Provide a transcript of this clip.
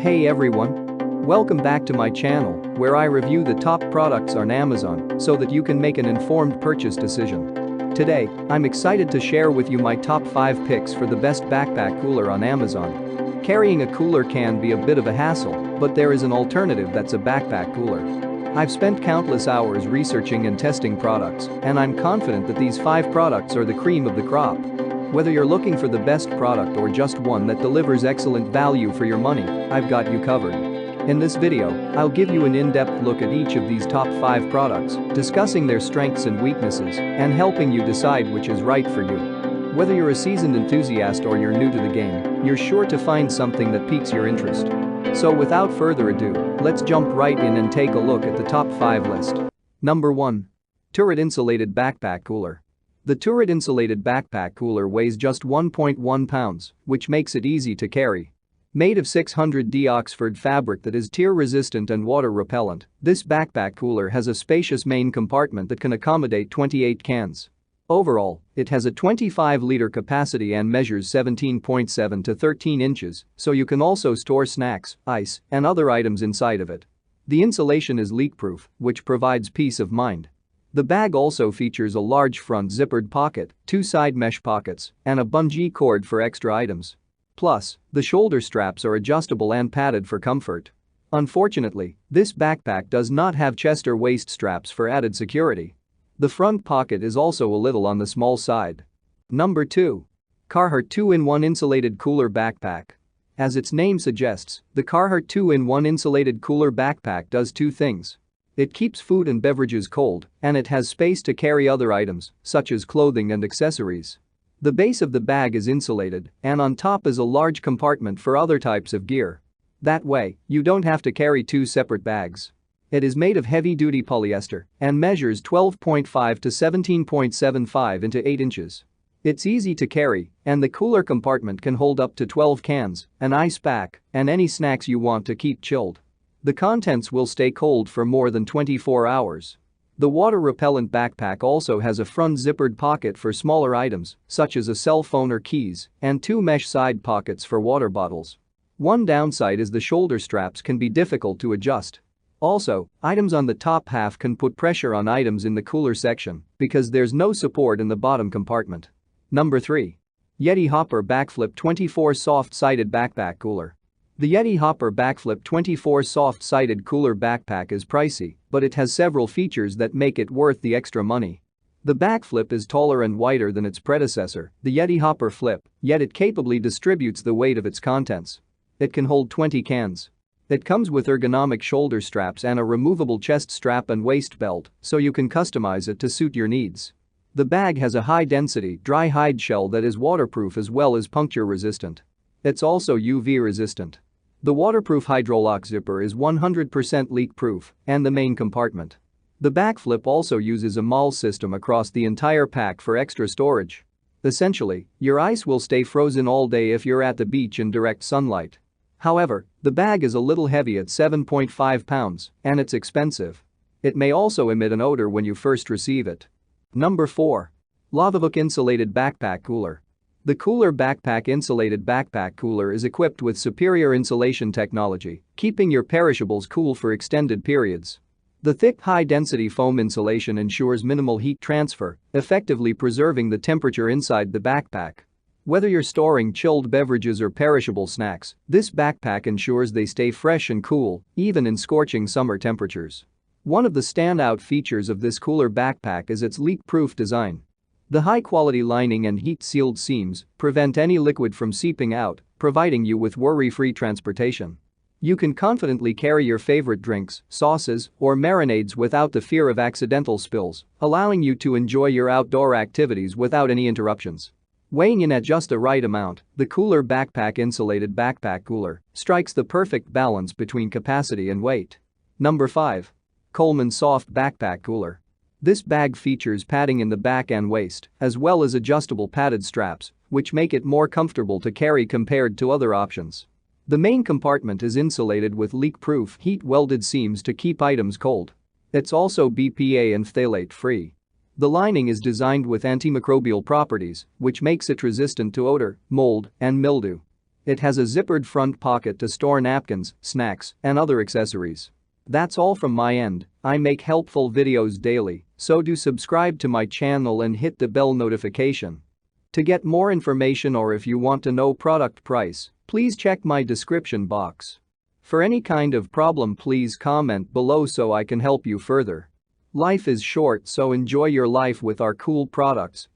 Hey everyone! Welcome back to my channel, where I review the top products on Amazon so that you can make an informed purchase decision. Today, I'm excited to share with you my top 5 picks for the best backpack cooler on Amazon. Carrying a cooler can be a bit of a hassle, but there is an alternative that's a backpack cooler. I've spent countless hours researching and testing products, and I'm confident that these 5 products are the cream of the crop. Whether you're looking for the best product or just one that delivers excellent value for your money, I've got you covered. In this video, I'll give you an in-depth look at each of these top 5 products, discussing their strengths and weaknesses, and helping you decide which is right for you. Whether you're a seasoned enthusiast or you're new to the game, you're sure to find something that piques your interest. So without further ado, let's jump right in and take a look at the top 5 list. Number 1. Turret Insulated Backpack Cooler. The Turret Insulated Backpack Cooler weighs just 1.1 pounds, which makes it easy to carry. Made of 600D Oxford fabric that is tear-resistant and water-repellent, this backpack cooler has a spacious main compartment that can accommodate 28 cans. Overall, it has a 25-liter capacity and measures 17.7 to 13 inches, so you can also store snacks, ice, and other items inside of it. The insulation is leak-proof, which provides peace of mind. The bag also features a large front zippered pocket, 2 side mesh pockets, and a bungee cord for extra items. Plus, the shoulder straps are adjustable and padded for comfort. Unfortunately, this backpack does not have chest or waist straps for added security. The front pocket is also a little on the small side. Number 2. Carhartt 2-in-1 Insulated Cooler Backpack. As its name suggests, the Carhartt 2-in-1 Insulated Cooler Backpack does 2 things. It keeps food and beverages cold, and it has space to carry other items, such as clothing and accessories. The base of the bag is insulated, and on top is a large compartment for other types of gear. That way, you don't have to carry 2 separate bags. It is made of heavy-duty polyester and measures 12.5 to 17.75 into 8 inches. It's easy to carry, and the cooler compartment can hold up to 12 cans, an ice pack, and any snacks you want to keep chilled. The contents will stay cold for more than 24 hours. The water-repellent backpack also has a front zippered pocket for smaller items, such as a cell phone or keys, and 2 mesh side pockets for water bottles. One downside is the shoulder straps can be difficult to adjust. Also, items on the top half can put pressure on items in the cooler section because there's no support in the bottom compartment. Number 3. Yeti Hopper Backflip 24 Soft-Sided Backpack Cooler. The Yeti Hopper Backflip 24 Soft-Sided Cooler Backpack is pricey, but it has several features that make it worth the extra money. The backflip is taller and wider than its predecessor, the Yeti Hopper Flip, yet it capably distributes the weight of its contents. It can hold 20 cans. It comes with ergonomic shoulder straps and a removable chest strap and waist belt, so you can customize it to suit your needs. The bag has a high-density, dry hide shell that is waterproof as well as puncture-resistant. It's also UV-resistant. The waterproof Hydrolock zipper is 100% leak-proof, and the main compartment. The backflip also uses a MOL system across the entire pack for extra storage. Essentially, your ice will stay frozen all day if you're at the beach in direct sunlight. However, the bag is a little heavy at 7.5 pounds, and it's expensive. It may also emit an odor when you first receive it. Number 4. Lavabook Insulated Backpack Cooler. The Cooler Backpack Insulated Backpack Cooler is equipped with superior insulation technology, keeping your perishables cool for extended periods. The thick, high-density foam insulation ensures minimal heat transfer, effectively preserving the temperature inside the backpack. Whether you're storing chilled beverages or perishable snacks, this backpack ensures they stay fresh and cool, even in scorching summer temperatures. One of the standout features of this cooler backpack is its leak-proof design. The high-quality lining and heat-sealed seams prevent any liquid from seeping out, providing you with worry-free transportation. You can confidently carry your favorite drinks, sauces, or marinades without the fear of accidental spills, allowing you to enjoy your outdoor activities without any interruptions. Weighing in at just the right amount, the Cooler Backpack Insulated Backpack Cooler strikes the perfect balance between capacity and weight. Number 5. Coleman Soft Backpack Cooler. This bag features padding in the back and waist, as well as adjustable padded straps, which make it more comfortable to carry compared to other options. The main compartment is insulated with leak-proof, heat-welded seams to keep items cold. It's also BPA and phthalate-free. The lining is designed with antimicrobial properties, which makes it resistant to odor, mold, and mildew. It has a zippered front pocket to store napkins, snacks, and other accessories. That's all from my end. I make helpful videos daily, so do subscribe to my channel and hit the bell notification. To get more information or if you want to know product price, please check my description box. For any kind of problem, please comment below so I can help you further. Life is short, so enjoy your life with our cool products.